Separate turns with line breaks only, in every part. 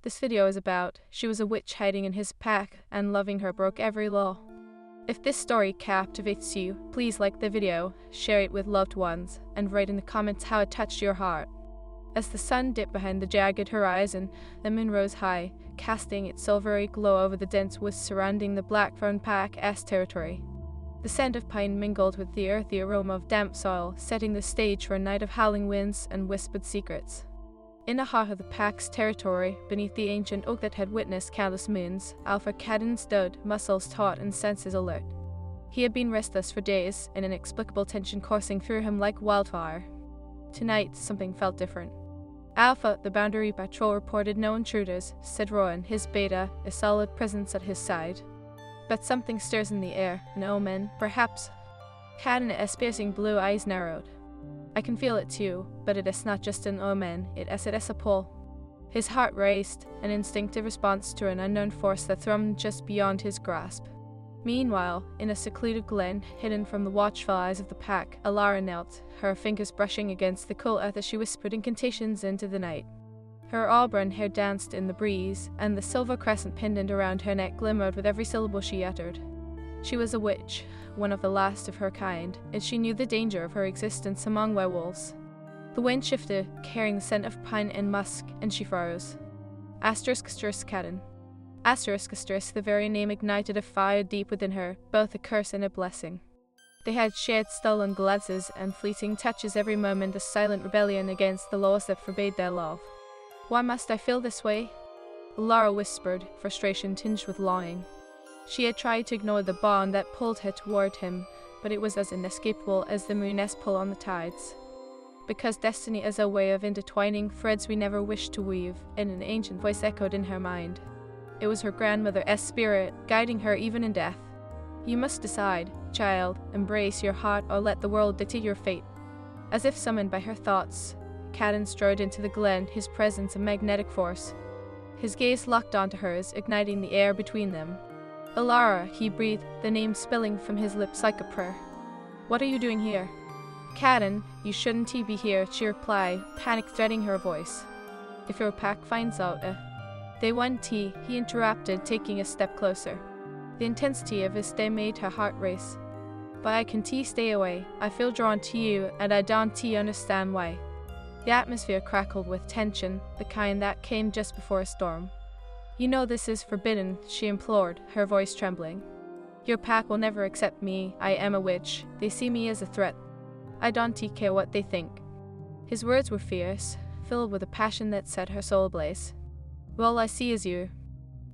This video is about, she was a witch hiding in his pack, and loving her broke every law. If this story captivates you, please like the video, share it with loved ones, and write in the comments how it touched your heart. As the sun dipped behind the jagged horizon, the moon rose high, casting its silvery glow over the dense woods surrounding the Blackthorn Pack's territory. The scent of pine mingled with the earthy aroma of damp soil, setting the stage for a night of howling winds and whispered secrets. In the heart of the Pack's territory, beneath the ancient oak that had witnessed countless moons, Alpha Caden stood, muscles taut and senses alert. He had been restless for days, an inexplicable tension coursing through him like wildfire. Tonight, something felt different. Alpha, the boundary patrol, reported no intruders, said Rowan, his beta, a solid presence at his side. But something stirs in the air, an omen, perhaps. Caden's piercing blue eyes narrowed. I can feel it too, but it is not just an omen, it is a pull. His heart raced, an instinctive response to an unknown force that thrummed just beyond his grasp. Meanwhile, in a secluded glen, hidden from the watchful eyes of the Pack, Alara knelt, her fingers brushing against the cool earth as she whispered incantations into the night. Her auburn hair danced in the breeze, and the silver crescent pendant around her neck glimmered with every syllable she uttered. She was a witch, one of the last of her kind, and she knew the danger of her existence among werewolves. The wind shifted, carrying the scent of pine and musk, and she froze. Asterisk Caden. Asterisk, the very name ignited a fire deep within her, both a curse and a blessing. They had shared stolen glances and fleeting touches every moment, a silent rebellion against the laws that forbade their love. Why must I feel this way? Laura whispered, frustration tinged with longing. She had tried to ignore the bond that pulled her toward him, but it was as inescapable as the moon's pull on the tides. Because destiny is a way of intertwining threads we never wished to weave, and an ancient voice echoed in her mind. It was her grandmother's spirit, guiding her even in death. You must decide, child, embrace your heart or let the world dictate your fate. As if summoned by her thoughts, Caden strode into the glen, his presence a magnetic force. His gaze locked onto hers, igniting the air between them. Alara, he breathed, the name spilling from his lips like a prayer. What are you doing here? Caden, you shouldn't be here, she replied, panic threading her voice. If your pack finds out, They want tea, he interrupted, taking a step closer. The intensity of his stare made her heart race. But I can stay away. I feel drawn to you, and I don't understand why. The atmosphere crackled with tension, the kind that came just before a storm. You know this is forbidden, she implored, her voice trembling. Your pack will never accept me, I am a witch. They see me as a threat. I don't care what they think. His words were fierce, filled with a passion that set her soul ablaze. All I see is you.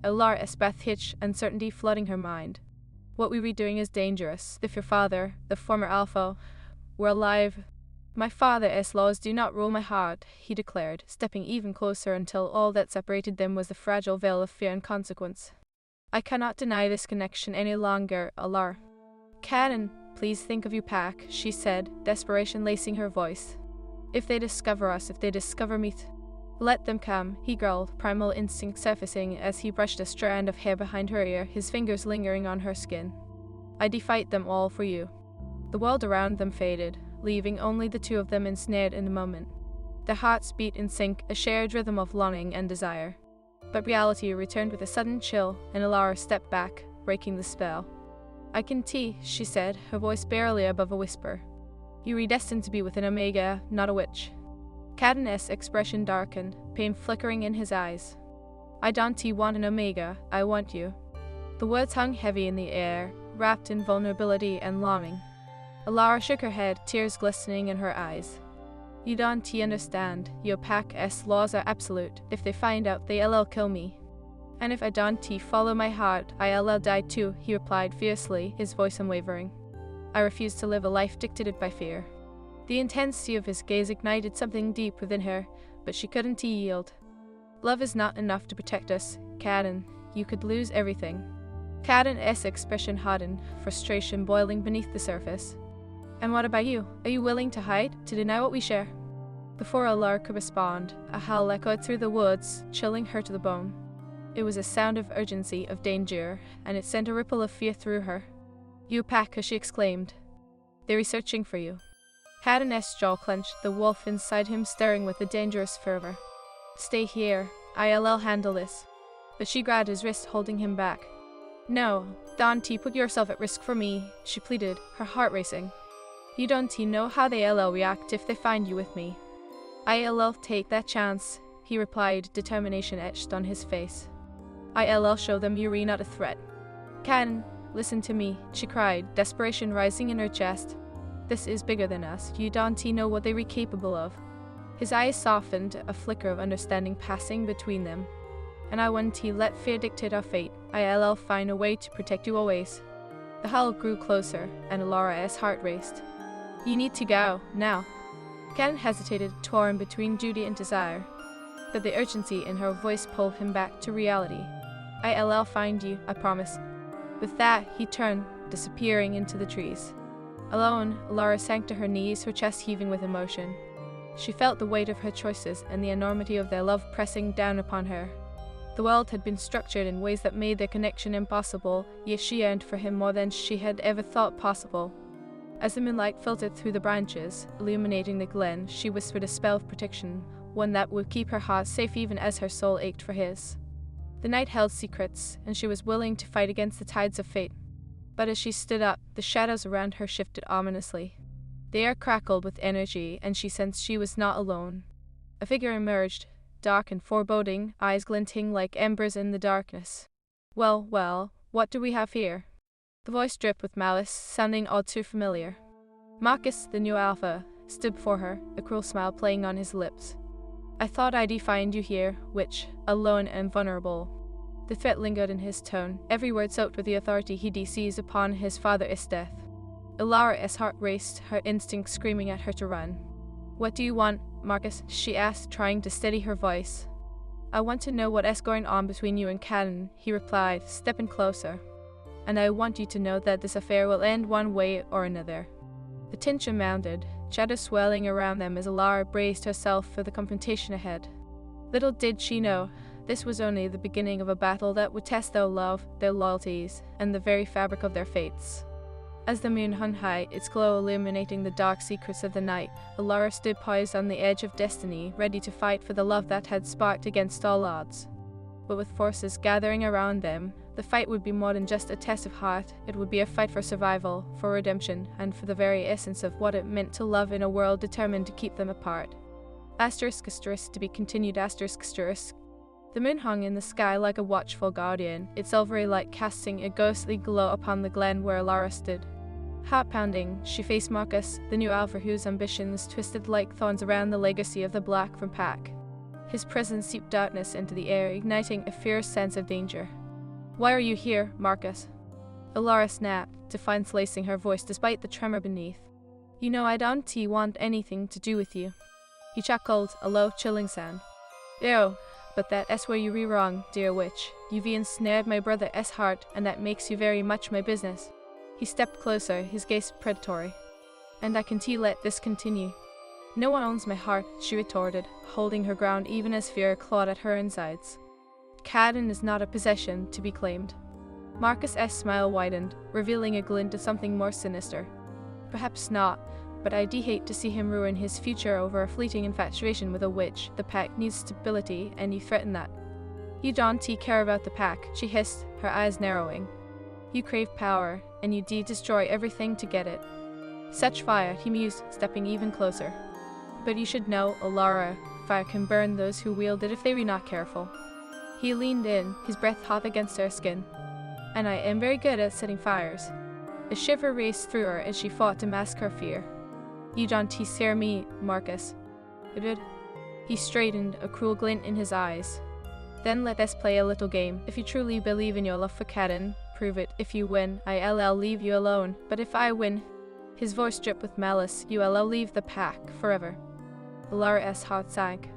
Alara's breath hitched, uncertainty flooding her mind. What we were doing is dangerous. If your father, the former Alpha, were alive, my father's laws do not rule my heart, he declared, stepping even closer until all that separated them was the fragile veil of fear and consequence. I cannot deny this connection any longer, Alara. Caden, please think of your pack, she said, desperation lacing her voice. If they discover us, if they discover me, let them come, he growled, primal instinct surfacing as he brushed a strand of hair behind her ear, his fingers lingering on her skin. I defied them all for you. The world around them faded, leaving only the two of them ensnared in the moment. Their hearts beat in sync, a shared rhythm of longing and desire. But reality returned with a sudden chill, and Alara stepped back, breaking the spell. I can she said, her voice barely above a whisper. You were destined to be with an Omega, not a witch. Caden's expression darkened, pain flickering in his eyes. I don't want an Omega, I want you. The words hung heavy in the air, wrapped in vulnerability and longing. Alara shook her head, tears glistening in her eyes. You don't understand. Your pack's laws are absolute. If they find out, they'll kill me. And if I don't follow my heart, I'll die too, he replied fiercely, his voice unwavering. I refuse to live a life dictated by fear. The intensity of his gaze ignited something deep within her, but she couldn't yield. Love is not enough to protect us, Caden. You could lose everything. Caden's expression hardened, frustration boiling beneath the surface. And what about you? Are you willing to hide, to deny what we share? Before Alara could respond, a howl echoed through the woods, chilling her to the bone. It was a sound of urgency, of danger, and it sent a ripple of fear through her. You pack, she exclaimed. They're searching for you. Caden's jaw clenched, the wolf inside him stirring with a dangerous fervor. Stay here, I'll handle this. But she grabbed his wrist, holding him back. No, don't put yourself at risk for me, she pleaded, her heart racing. You don't know how they'll react if they find you with me. I'll take that chance, he replied, determination etched on his face. I'll show them you're not a threat. Can, listen to me, she cried, desperation rising in her chest. This is bigger than us, you don't know what they were capable of. His eyes softened, a flicker of understanding passing between them. And I won't let fear dictate our fate. I'll find a way to protect you always. The howl grew closer, and Alara's heart raced. You need to go, now. Ken hesitated, torn between duty and desire. But the urgency in her voice pulled him back to reality. I'll find you, I promise. With that, he turned, disappearing into the trees. Alone, Alara sank to her knees, her chest heaving with emotion. She felt the weight of her choices and the enormity of their love pressing down upon her. The world had been structured in ways that made their connection impossible, yet she yearned for him more than she had ever thought possible. As the moonlight filtered through the branches, illuminating the glen, she whispered a spell of protection, one that would keep her heart safe even as her soul ached for his. The night held secrets, and she was willing to fight against the tides of fate. But as she stood up, the shadows around her shifted ominously. The air crackled with energy, and she sensed she was not alone. A figure emerged, dark and foreboding, eyes glinting like embers in the darkness. Well, what do we have here? The voice dripped with malice, sounding all too familiar. Marcus, the new alpha, stood before her, a cruel smile playing on his lips. I thought I'd find you here, witch, alone and vulnerable. The threat lingered in his tone, every word soaked with the authority he'd seized upon his father's death. Alara's heart raced, her instinct screaming at her to run. What do you want, Marcus? She asked, trying to steady her voice. I want to know what's going on between you and Cadden, he replied, stepping closer. And I want you to know that this affair will end one way or another. The tension mounted, shadows swelling around them as Alara braced herself for the confrontation ahead. Little did she know, this was only the beginning of a battle that would test their love, their loyalties, and the very fabric of their fates. As the moon hung high, its glow illuminating the dark secrets of the night, Alara stood poised on the edge of destiny, ready to fight for the love that had sparked against all odds. But with forces gathering around them, the fight would be more than just a test of heart. It would be a fight for survival, for redemption, and for the very essence of what it meant to love in a world determined to keep them apart. Asterisk to be continued asterisk. The moon hung in the sky like a watchful guardian, its silvery light casting a ghostly glow upon the glen where Alara stood. Heart-pounding, she faced Marcus, the new alpha whose ambitions twisted like thorns around the legacy of the Black from Pack. His presence seeped darkness into the air, igniting a fierce sense of danger. Why are you here, Marcus? Alara snapped, defiance lacing her voice despite the tremor beneath. You know I don't want anything to do with you. He chuckled, a low, chilling sound. Ew, but that's where you're wrong, dear witch. You've ensnared my brother's heart, and that makes you very much my business. He stepped closer, his gaze predatory. And I can let this continue. No one owns my heart, she retorted, holding her ground even as fear clawed at her insides. Cadden is not a possession to be claimed. Marcus's smile widened, revealing a glint of something more sinister. Perhaps not, but I'd hate to see him ruin his future over a fleeting infatuation with a witch. The pack needs stability, and you threaten that. You don't care about the pack, she hissed, her eyes narrowing. You crave power, and you destroy everything to get it. Such fire, he mused, stepping even closer. But you should know, Alara, fire can burn those who wield it if they were not careful. He leaned in, his breath hot against her skin. And I am very good at setting fires. A shiver raced through her as she fought to mask her fear. You don't scare me, Marcus. It did. He straightened, a cruel glint in his eyes. Then let us play a little game. If you truly believe in your love for Cadden, prove it. If you win, I'll leave you alone. But if I win, his voice dripped with malice, you'll leave the pack forever. Alara's heart sank.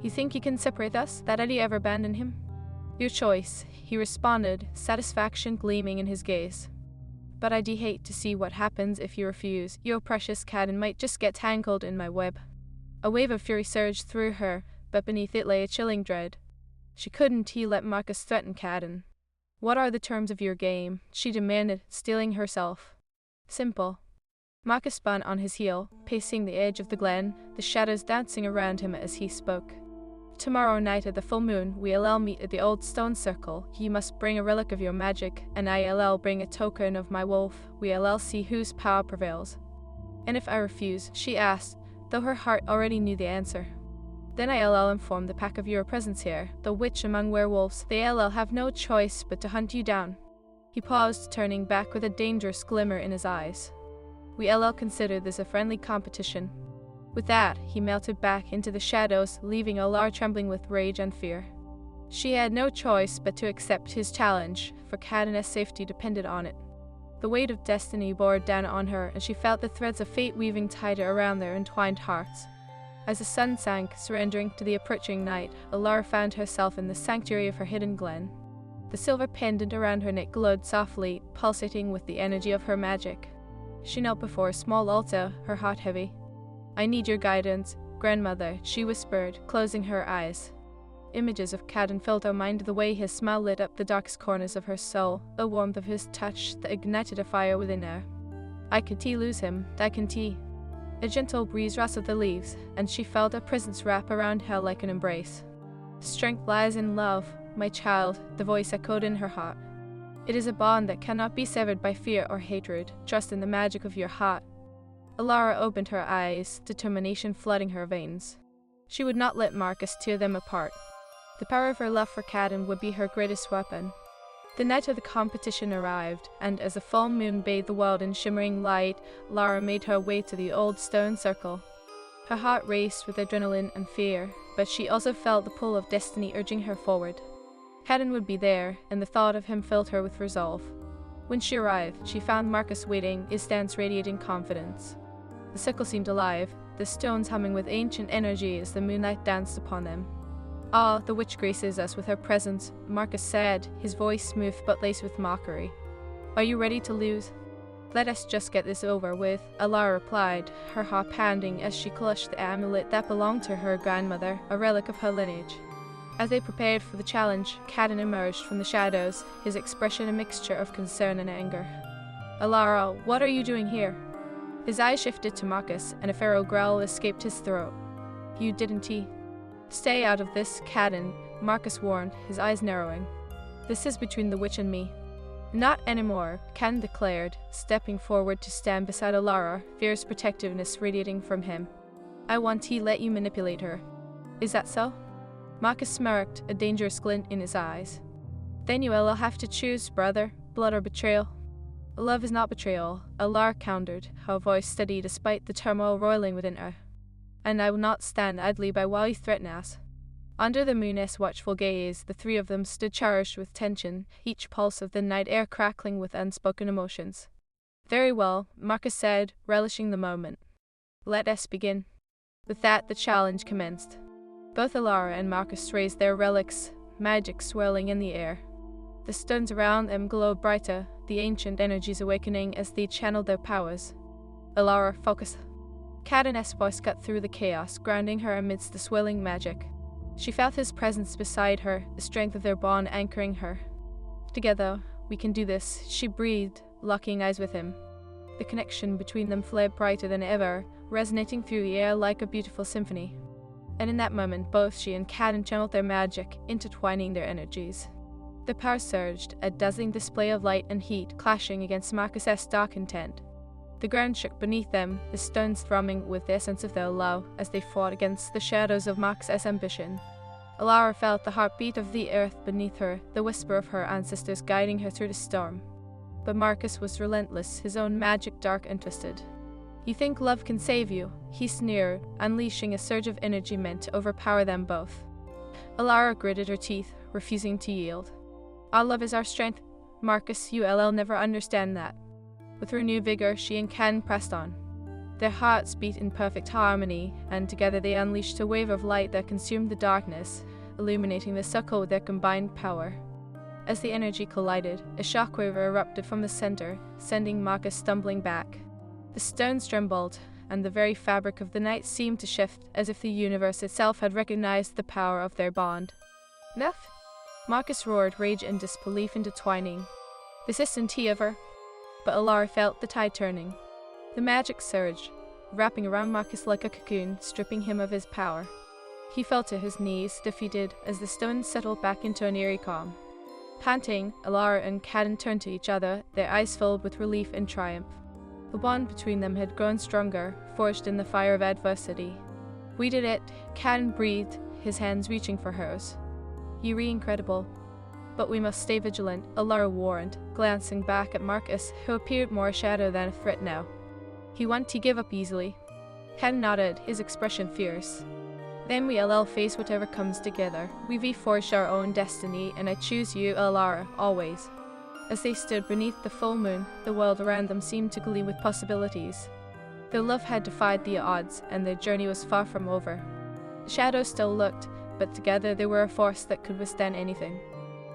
You think you can separate us? That I'd ever abandon him? Your choice, he responded, satisfaction gleaming in his gaze. But I'd hate to see what happens if you refuse. Your precious Cadden might just get tangled in my web. A wave of fury surged through her, but beneath it lay a chilling dread. She couldn't let Marcus threaten Cadden. What are the terms of your game? She demanded, steeling herself. Simple. Marcus spun on his heel, pacing the edge of the glen, the shadows dancing around him as he spoke. Tomorrow night at the full moon, we'll meet at the old stone circle. You must bring a relic of your magic, and I'll bring a token of my wolf. We'll see whose power prevails. And if I refuse, she asked, though her heart already knew the answer. Then I'll inform the pack of your presence here, the witch among werewolves. They'll have no choice but to hunt you down. He paused, turning back with a dangerous glimmer in his eyes. We'll consider this a friendly competition. With that, he melted back into the shadows, leaving Alara trembling with rage and fear. She had no choice but to accept his challenge, for Cadana's safety depended on it. The weight of destiny bore down on her, and she felt the threads of fate weaving tighter around their entwined hearts. As the sun sank, surrendering to the approaching night, Alara found herself in the sanctuary of her hidden glen. The silver pendant around her neck glowed softly, pulsating with the energy of her magic. She knelt before a small altar, her heart heavy. "I need your guidance, grandmother," she whispered, closing her eyes. Images of Cadan filled her mind the way his smile lit up the darkest corners of her soul, the warmth of his touch that ignited a fire within her. I could lose him, I can tea. A gentle breeze rustled the leaves, and she felt a presence wrap around her like an embrace. "Strength lies in love, my child," the voice echoed in her heart. "It is a bond that cannot be severed by fear or hatred. Trust in the magic of your heart." Alara opened her eyes, determination flooding her veins. She would not let Marcus tear them apart. The power of her love for Cadan would be her greatest weapon. The night of the competition arrived, and as the full moon bathed the world in shimmering light, Lara made her way to the old stone circle. Her heart raced with adrenaline and fear, but she also felt the pull of destiny urging her forward. Cadan would be there, and the thought of him filled her with resolve. When she arrived, she found Marcus waiting, his stance radiating confidence. The circle seemed alive, the stones humming with ancient energy as the moonlight danced upon them. "Ah, the witch graces us with her presence," Marcus said, his voice smooth but laced with mockery. "Are you ready to lose?" "Let us just get this over with," Alara replied, her heart pounding as she clutched the amulet that belonged to her grandmother, a relic of her lineage. As they prepared for the challenge, Cadan emerged from the shadows, his expression a mixture of concern and anger. "Alara, what are you doing here?" His eyes shifted to Marcus, and a feral growl escaped his throat. "You didn't he?" "Stay out of this, Cadan," Marcus warned, his eyes narrowing. "This is between the witch and me." "Not anymore," Cadan declared, stepping forward to stand beside Alara, fierce protectiveness radiating from him. "I want to let you manipulate her." "Is that so?" Marcus smirked, a dangerous glint in his eyes. "Then you will have to choose, brother, blood or betrayal." "Love is not betrayal," Alara countered, her voice steady despite the turmoil roiling within her. "And I will not stand idly by while you threaten us." Under the moon's watchful gaze, the three of them stood charged with tension, each pulse of the night air crackling with unspoken emotions. "Very well," Marcus said, relishing the moment. "Let us begin." With that, the challenge commenced. Both Alara and Marcus raised their relics, magic swirling in the air. The stones around them glowed brighter, the ancient energies awakening as they channeled their powers. "Alara, focus." Cadan's voice cut through the chaos, grounding her amidst the swirling magic. She felt his presence beside her, the strength of their bond anchoring her. "Together, we can do this," she breathed, locking eyes with him. The connection between them flared brighter than ever, resonating through the air like a beautiful symphony. And in that moment, both she and Cadan channeled their magic, intertwining their energies. The power surged, a dazzling display of light and heat clashing against Marcus's dark intent. The ground shook beneath them, the stones thrumming with the essence of their love as they fought against the shadows of Marcus's ambition. Alara felt the heartbeat of the earth beneath her, the whisper of her ancestors guiding her through the storm. But Marcus was relentless, his own magic dark and twisted. "You think love can save you?" he sneered, unleashing a surge of energy meant to overpower them both. Alara gritted her teeth, refusing to yield. "Our love is our strength. Marcus, you'll never understand that." With renewed vigor, she and Cadan pressed on. Their hearts beat in perfect harmony, and together they unleashed a wave of light that consumed the darkness, illuminating the circle with their combined power. As the energy collided, a shockwave erupted from the center, sending Marcus stumbling back. The stones trembled, and the very fabric of the night seemed to shift, as if the universe itself had recognized the power of their bond. "Enough!" Marcus roared, rage and disbelief intertwining. "This isn't he ever." But Alara felt the tide turning. The magic surged, wrapping around Marcus like a cocoon, stripping him of his power. He fell to his knees, defeated, as the stones settled back into an eerie calm. Panting, Alara and Cadden turned to each other, their eyes filled with relief and triumph. The bond between them had grown stronger, forged in the fire of adversity. "We did it," Cadden breathed, his hands reaching for hers. "You're incredible. But we must stay vigilant," Alara warned, glancing back at Marcus, who appeared more a shadow than a threat now. "He won't give up easily." Cadden nodded, his expression fierce. "Then we'll face whatever comes together. We've forged our own destiny, and I choose you, Alara, always." As they stood beneath the full moon, the world around them seemed to gleam with possibilities. Their love had defied the odds, and their journey was far from over. The shadows still looked, but together they were a force that could withstand anything.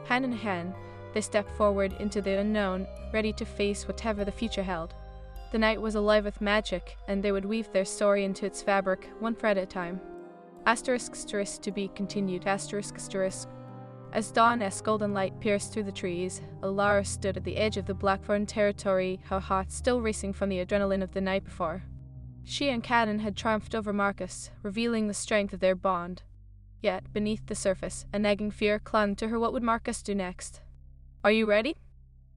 Hand in hand, they stepped forward into the unknown, ready to face whatever the future held. The night was alive with magic, and they would weave their story into its fabric, one thread at a time. Asterisk to be continued, asterisk. As dawn's golden light pierced through the trees, Alara stood at the edge of the Blackthorn territory, her heart still racing from the adrenaline of the night before. She and Cadden had triumphed over Marcus, revealing the strength of their bond. Yet, beneath the surface, a nagging fear clung to her. What would Marcus do next? "Are you ready?"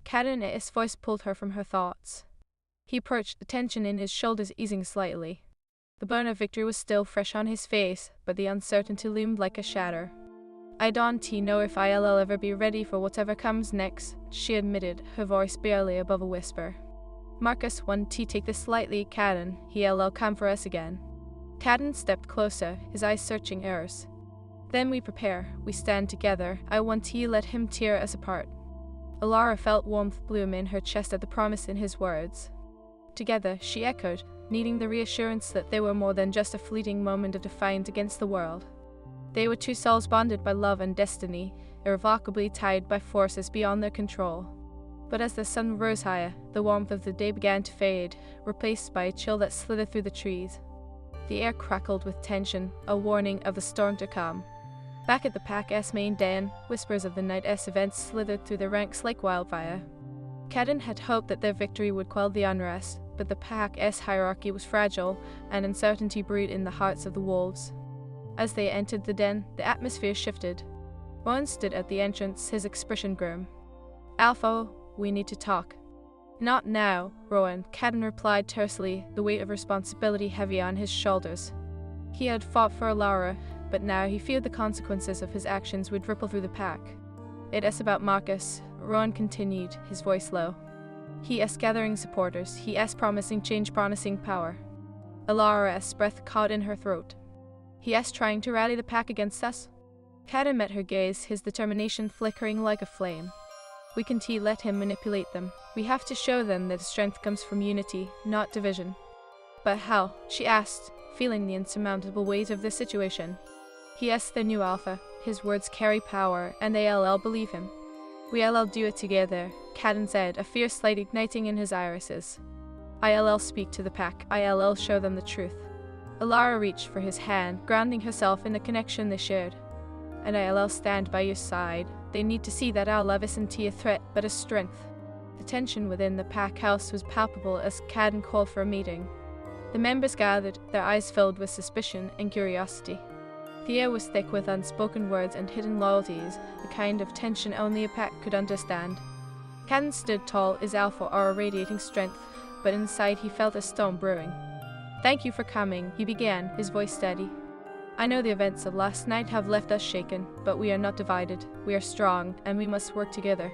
Cadden's voice pulled her from her thoughts. He approached, the tension in his shoulders easing slightly. The burn of victory was still fresh on his face, but the uncertainty loomed like a shadow. "I don't know if I'll ever be ready for whatever comes next," she admitted, her voice barely above a whisper. "Marcus, won't take this slightly, Cadden. He'll come for us again." Cadden stepped closer, his eyes searching hers. "Then we prepare. We stand together. I won't let him tear us apart." Alara felt warmth bloom in her chest at the promise in his words. Together, she echoed, needing the reassurance that they were more than just a fleeting moment of defiance against the world. They were two souls bonded by love and destiny, irrevocably tied by forces beyond their control. But as the sun rose higher, the warmth of the day began to fade, replaced by a chill that slithered through the trees. The air crackled with tension, a warning of the storm to come. Back at the Pack's main den, whispers of the night's events slithered through the ranks like wildfire. Cadden had hoped that their victory would quell the unrest, but the Pack's hierarchy was fragile, and uncertainty brewed in the hearts of the wolves. As they entered the den, the atmosphere shifted. Rowan stood at the entrance, his expression grim. "Alpha, we need to talk." "Not now, Rowan," Cadden replied tersely, the weight of responsibility heavy on his shoulders. He had fought for Alara, but now he feared the consequences of his actions would ripple through the pack. "It is about Marcus," Rowan continued, his voice low. "He is gathering supporters. He is promising change, promising power." Alara's breath caught in her throat. "He is trying to rally the pack against us?" Cadden met her gaze, his determination flickering like a flame. "We can't let him manipulate them. We have to show them that strength comes from unity, not division." "But how?" she asked, feeling the insurmountable weight of the situation. "He is the new Alpha. His words carry power, and they'll believe him." "We'll do it together," Cadden said, a fierce light igniting in his irises. "I'll speak to the pack. I'll show them the truth." Alara reached for his hand, grounding herself in the connection they shared. "And I'll stand by your side. They need to see that our love isn't a threat, but a strength." The tension within the pack house was palpable as Cadden called for a meeting. The members gathered, their eyes filled with suspicion and curiosity. The air was thick with unspoken words and hidden loyalties, the kind of tension only a pack could understand. Cadden stood tall, his alpha aura radiating strength, but inside he felt a storm brewing. "Thank you for coming," he began, his voice steady. "I know the events of last night have left us shaken, but we are not divided. We are strong, and we must work together."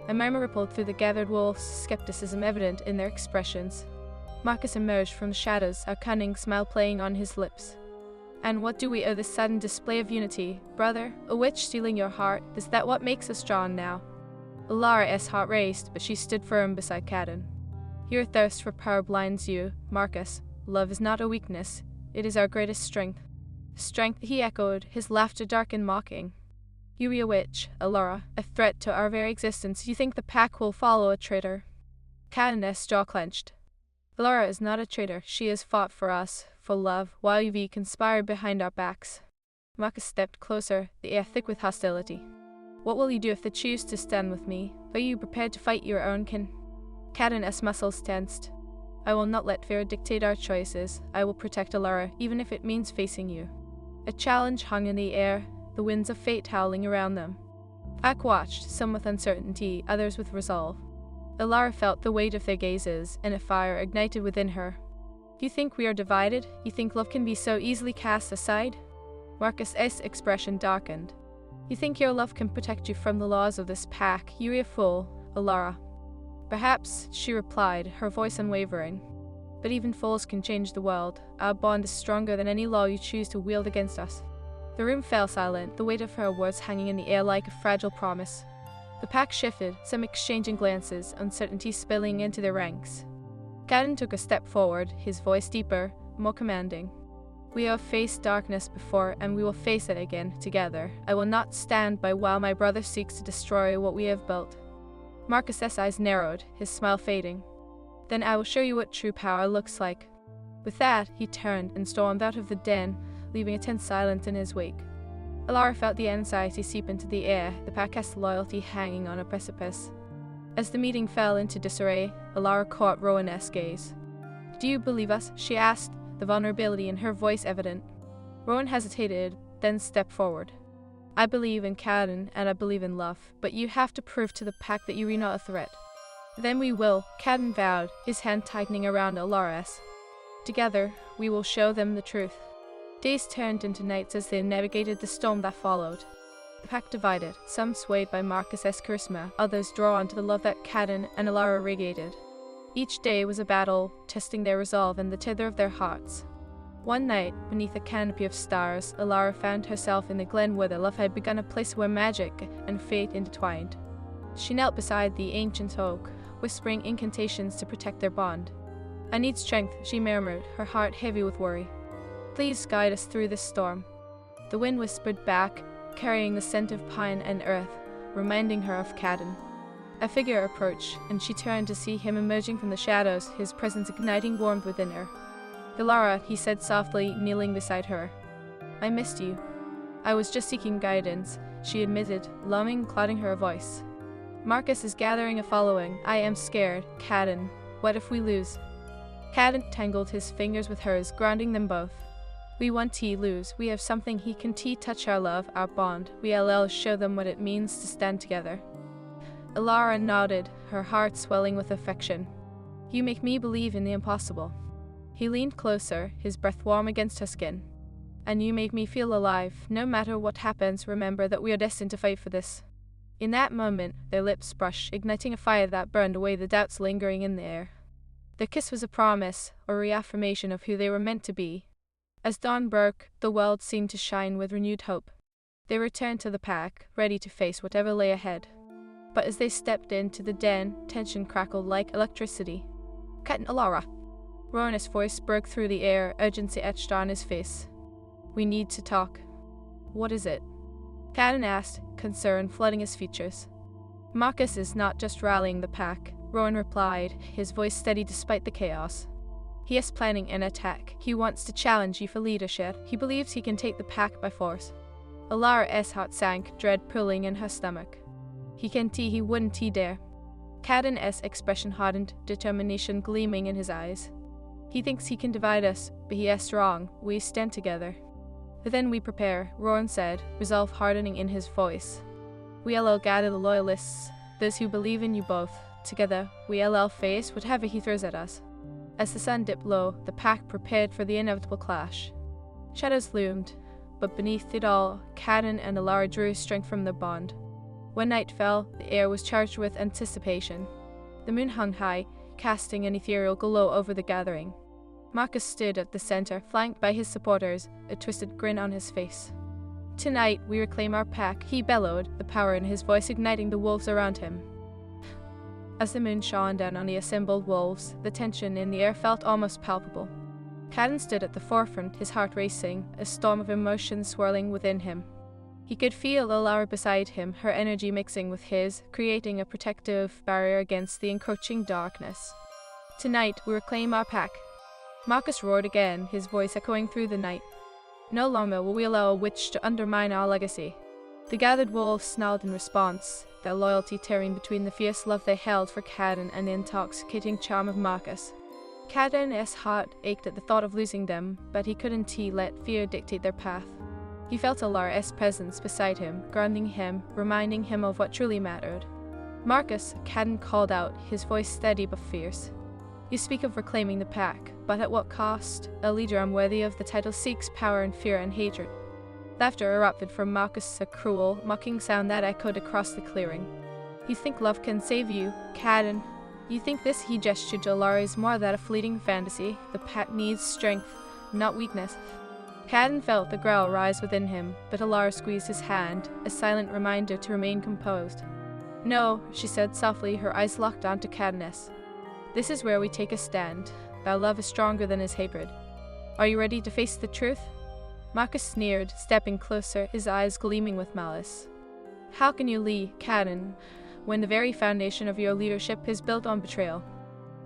A murmur rippled through the gathered wolves, skepticism evident in their expressions. Marcus emerged from the shadows, a cunning smile playing on his lips. "And what do we owe this sudden display of unity, brother? A witch stealing your heart? Is that what makes us strong now?" Alara's heart raced, but she stood firm beside Cadden. "Your thirst for power blinds you, Marcus. Love is not a weakness. It is our greatest strength." "Strength," he echoed, his laughter dark and mocking. "You are a witch, Alara, a threat to our very existence. You think the pack will follow a traitor?" Cadden's jaw clenched. "Alara is not a traitor. She has fought for us, for love, while we conspired behind our backs." Marcus stepped closer, the air thick with hostility. "What will you do if they choose to stand with me? Are you prepared to fight your own kin?" Cadden's muscles tensed. "I will not let fear dictate our choices. I will protect Alara, even if it means facing you." A challenge hung in the air, the winds of fate howling around them. Pack watched, some with uncertainty, others with resolve. Alara felt the weight of their gazes, and a fire ignited within her. "You think we are divided? You think love can be so easily cast aside?" Marcus's expression darkened. "You think your love can protect you from the laws of this pack? You're a fool, Alara." "Perhaps," she replied, her voice unwavering. "But even fools can change the world. Our bond is stronger than any law you choose to wield against us." The room fell silent, the weight of her words hanging in the air like a fragile promise. The pack shifted, some exchanging glances, uncertainty spilling into their ranks. Caden took a step forward, his voice deeper, more commanding. "We have faced darkness before, and we will face it again, together. I will not stand by while my brother seeks to destroy what we have built." Marcus's eyes narrowed, his smile fading. "Then I will show you what true power looks like." With that, he turned and stormed out of the den, leaving a tense silence in his wake. Alara felt the anxiety seep into the air, the pack's loyalty hanging on a precipice. As the meeting fell into disarray, Alara caught Rowan's gaze. "Do you believe us?" she asked, the vulnerability in her voice evident. Rowan hesitated, then stepped forward. "I believe in Caden, and I believe in love, but you have to prove to the pack that you are not a threat." "Then we will," Caden vowed, his hand tightening around Alara's. "Together, we will show them the truth." Days turned into nights as they navigated the storm that followed. The pack divided, some swayed by Marcus's charisma, others drawn to the love that Caden and Alara radiated. Each day was a battle, testing their resolve and the tether of their hearts. One night, beneath a canopy of stars, Alara found herself in the glen where their love had begun, a place where magic and fate intertwined. She knelt beside the ancient oak, whispering incantations to protect their bond. "I need strength," she murmured, her heart heavy with worry. "Please guide us through this storm." The wind whispered back, carrying the scent of pine and earth, reminding her of Caden. A figure approached, and she turned to see him emerging from the shadows, his presence igniting warmth within her. "Alara," he said softly, kneeling beside her. "I missed you." "I was just seeking guidance," she admitted, longing clouding her voice. "Marcus is gathering a following. I am scared. Caden, what if we lose?" Caden tangled his fingers with hers, grounding them both. "We won't lose. We have something he can touch our love, our bond. We'll show them what it means to stand together." Alara nodded, her heart swelling with affection. "You make me believe in the impossible." He leaned closer, his breath warm against her skin. "And you make me feel alive. No matter what happens, remember that we are destined to fight for this." In that moment, their lips brushed, igniting a fire that burned away the doubts lingering in the air. Their kiss was a promise, a reaffirmation of who they were meant to be. As dawn broke, the world seemed to shine with renewed hope. They returned to the pack, ready to face whatever lay ahead. But as they stepped into the den, tension crackled like electricity. "Caden, Alara!" Rowan's voice broke through the air, urgency etched on his face. "We need to talk." "What is it?" Caden asked, concern flooding his features. "Marcus is not just rallying the pack," Rowan replied, his voice steady despite the chaos. "He is planning an attack. He wants to challenge you for leadership. He believes he can take the pack by force." Alara's heart sank, dread pulling in her stomach. He wouldn't dare." Caden's expression hardened, determination gleaming in his eyes. "He thinks he can divide us, but he is strong. We stand together." "Then we prepare," Rowan said, resolve hardening in his voice. "We'll gather the loyalists, those who believe in you both. Together, we'll face whatever he throws at us." As the sun dipped low, the pack prepared for the inevitable clash. Shadows loomed, but beneath it all, Caden and Alara drew strength from their bond. When night fell, the air was charged with anticipation. The moon hung high, casting an ethereal glow over the gathering. Marcus stood at the center, flanked by his supporters, a twisted grin on his face. "Tonight, we reclaim our pack," he bellowed, the power in his voice igniting the wolves around him. As the moon shone down on the assembled wolves, the tension in the air felt almost palpable. Caden stood at the forefront, his heart racing, a storm of emotion swirling within him. He could feel Alara beside him, her energy mixing with his, creating a protective barrier against the encroaching darkness. "Tonight, we reclaim our pack." Marcus roared again, his voice echoing through the night. "No longer will we allow a witch to undermine our legacy." The gathered wolves snarled in response, their loyalty tearing between the fierce love they held for Caden and the intoxicating charm of Marcus. Caden's heart ached at the thought of losing them, but he couldn't let fear dictate their path. He felt Alara's presence beside him, grounding him, reminding him of what truly mattered. "Marcus," Caden called out, his voice steady but fierce. "You speak of reclaiming the pack, but at what cost? A leader unworthy of the title seeks power and fear and hatred." Laughter erupted from Marcus, a cruel, mocking sound that echoed across the clearing. "You think love can save you, Caden? You think this," he gestured to Alara, "is more than a fleeting fantasy? The pack needs strength, not weakness." Caden felt the growl rise within him, but Alara squeezed his hand, a silent reminder to remain composed. "No," she said softly, her eyes locked onto Caden's. "This is where we take a stand. Thy love is stronger than his hatred. Are you ready to face the truth?" Marcus sneered, stepping closer, his eyes gleaming with malice. "How can you lead, Caden, when the very foundation of your leadership is built on betrayal?"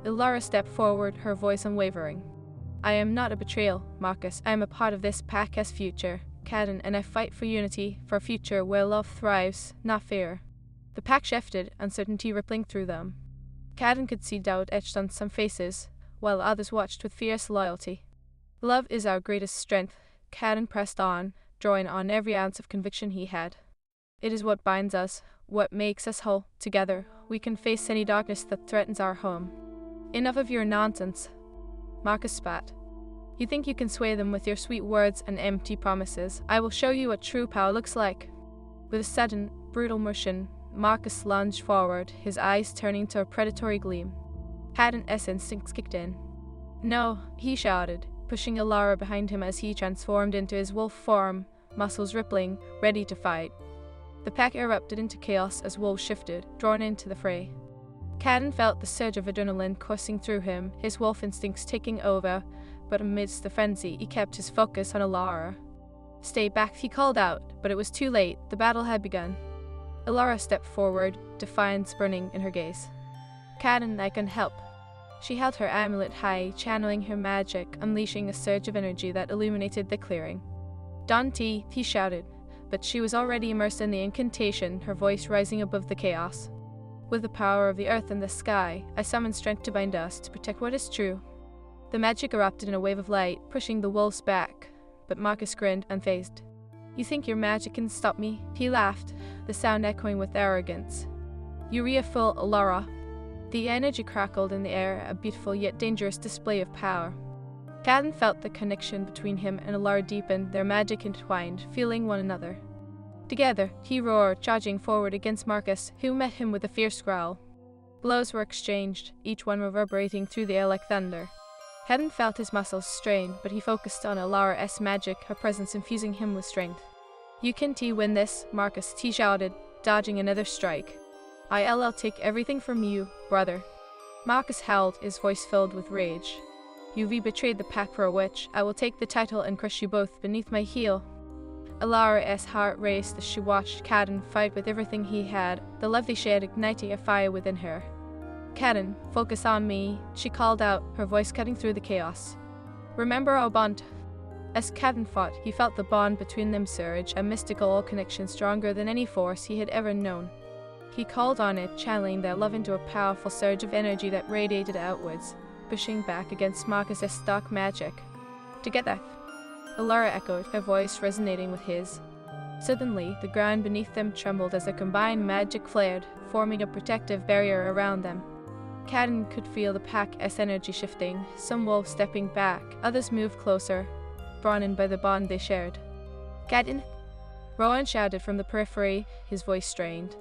Alara stepped forward, her voice unwavering. "I am not a betrayal, Marcus. I am a part of this pack's future, Caden, and I fight for unity, for a future where love thrives, not fear." The pack shifted, uncertainty rippling through them. Caden could see doubt etched on some faces, while others watched with fierce loyalty. "Love is our greatest strength," Caden pressed on, drawing on every ounce of conviction he had. "It is what binds us, what makes us whole. Together, we can face any darkness that threatens our home." "Enough of your nonsense," Marcus spat. "You think you can sway them with your sweet words and empty promises. I will show you what true power looks like." With a sudden, brutal motion, Marcus lunged forward, his eyes turning to a predatory gleam. Caden's instincts kicked in. "No," he shouted, pushing Alara behind him as he transformed into his wolf form, muscles rippling, ready to fight. The pack erupted into chaos as wolves shifted, drawn into the fray. Caden felt the surge of adrenaline coursing through him, his wolf instincts taking over, but amidst the frenzy, he kept his focus on Alara. "Stay back," he called out, but it was too late. The battle had begun. Alara stepped forward, defiance burning in her gaze. "Caden, I can help." She held her amulet high, channeling her magic, unleashing a surge of energy that illuminated the clearing. "Dante," he shouted, but she was already immersed in the incantation, her voice rising above the chaos. "With the power of the earth and the sky, I summon strength to bind us, to protect what is true." The magic erupted in a wave of light, pushing the wolves back, but Marcus grinned, unfazed. "You think your magic can stop me?" He laughed, the sound echoing with arrogance. "You fool, Alara." The energy crackled in the air, a beautiful yet dangerous display of power. Caden felt the connection between him and Alara deepen, their magic intertwined, feeling one another. Together, he roared, charging forward against Marcus, who met him with a fierce growl. Blows were exchanged, each one reverberating through the air like thunder. Caden felt his muscles strain, but he focused on Alara's magic, her presence infusing him with strength. "You can win this, Marcus," he shouted, dodging another strike. "I'll take everything from you, brother." Marcus howled, his voice filled with rage. "You've betrayed the pack for a witch. I will take the title and crush you both beneath my heel." Alara's heart raced as she watched Caden fight with everything he had, the love they shared igniting a fire within her. "Caden, focus on me," she called out, her voice cutting through the chaos. "Remember our bond." As Caden fought, he felt the bond between them surge, a mystical connection stronger than any force he had ever known. He called on it, channeling their love into a powerful surge of energy that radiated outwards, pushing back against Marcus's dark magic. "Together," Alara echoed, her voice resonating with his. Suddenly, the ground beneath them trembled as their combined magic flared, forming a protective barrier around them. Caden could feel the pack's energy shifting, some wolves stepping back, others moved closer, drawn in by the bond they shared. "Caden!" Rowan shouted from the periphery, his voice strained.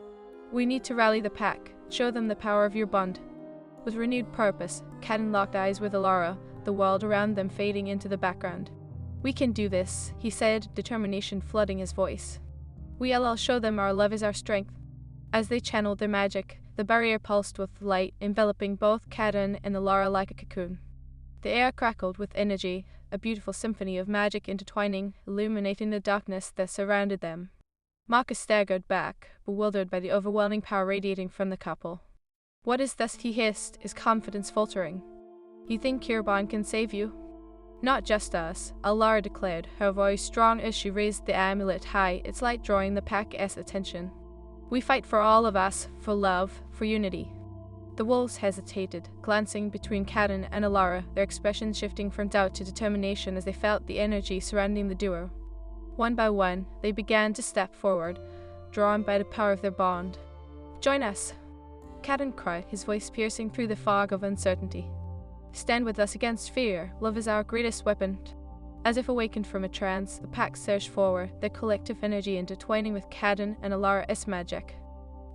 "We need to rally the pack, show them the power of your bond." With renewed purpose, Caden locked eyes with Alara, the world around them fading into the background. "We can do this," he said, determination flooding his voice. "We'll show them our love is our strength." As they channeled their magic, the barrier pulsed with light, enveloping both Caden and Alara like a cocoon. The air crackled with energy, a beautiful symphony of magic intertwining, illuminating the darkness that surrounded them. Marcus staggered back, bewildered by the overwhelming power radiating from the couple. "What is this?" he hissed, his confidence faltering. "You think your bond can save you?" "Not just us," Alara declared, her voice strong as she raised the amulet high, its light drawing the pack's attention. "We fight for all of us, for love, for unity." The wolves hesitated, glancing between Caden and Alara, their expressions shifting from doubt to determination as they felt the energy surrounding the duo. One by one, they began to step forward, drawn by the power of their bond. "Join us!" Caden cried, his voice piercing through the fog of uncertainty. "Stand with us against fear. Love is our greatest weapon." As if awakened from a trance, the pack surged forward, their collective energy intertwining with Caden and Alara's magic.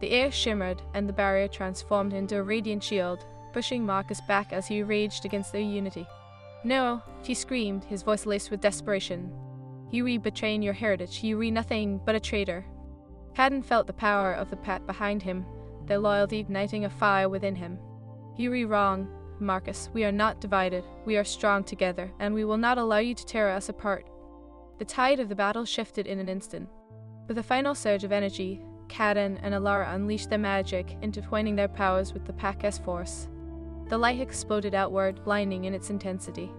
The air shimmered, and the barrier transformed into a radiant shield, pushing Marcus back as he raged against their unity. "No!" he screamed, his voice laced with desperation. "You betraying your heritage. You nothing but a traitor." Caden felt the power of the pack behind him, their loyalty igniting a fire within him. "You wrong, Marcus. We are not divided. We are strong together, and we will not allow you to tear us apart." The tide of the battle shifted in an instant. With a final surge of energy, Caden and Alara unleashed their magic, intertwining their powers with the pack's force. The light exploded outward, blinding in its intensity.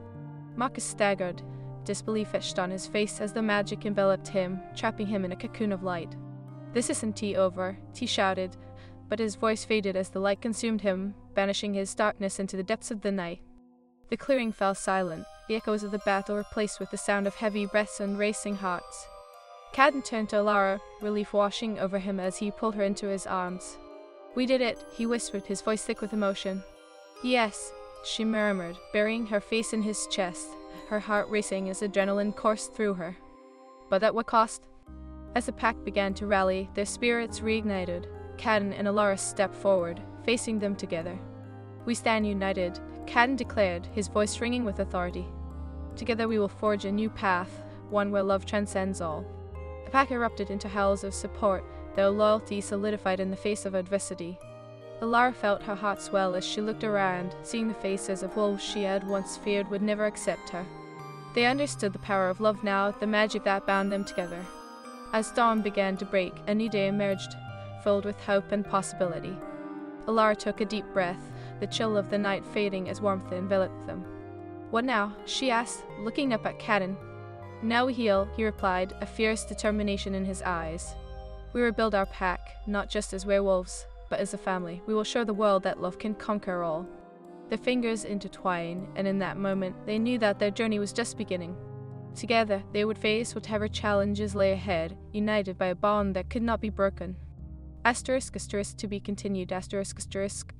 Marcus staggered, disbelief etched on his face as the magic enveloped him, trapping him in a cocoon of light. "This isn't over," he shouted, but his voice faded as the light consumed him, banishing his darkness into the depths of the night. The clearing fell silent, the echoes of the battle replaced with the sound of heavy breaths and racing hearts. Caden turned to Alara, relief washing over him as he pulled her into his arms. "We did it," he whispered, his voice thick with emotion. "Yes," she murmured, burying her face in his chest, her heart racing as adrenaline coursed through her. "But at what cost?" As the pack began to rally, their spirits reignited. Caden and Alara stepped forward, facing them together. "We stand united," Caden declared, his voice ringing with authority. "Together we will forge a new path, one where love transcends all." The pack erupted into howls of support, their loyalty solidified in the face of adversity. Alara felt her heart swell as she looked around, seeing the faces of wolves she had once feared would never accept her. They understood the power of love now, the magic that bound them together. As dawn began to break, a new day emerged, filled with hope and possibility. Alara took a deep breath, the chill of the night fading as warmth enveloped them. "What now?" she asked, looking up at Caden. "Now we heal," he replied, a fierce determination in his eyes. "We rebuild our pack, not just as werewolves, but as a family. We will show the world that love can conquer all." Their fingers intertwined, and in that moment, they knew that their journey was just beginning. Together, they would face whatever challenges lay ahead, united by a bond that could not be broken. *** to be continued. ***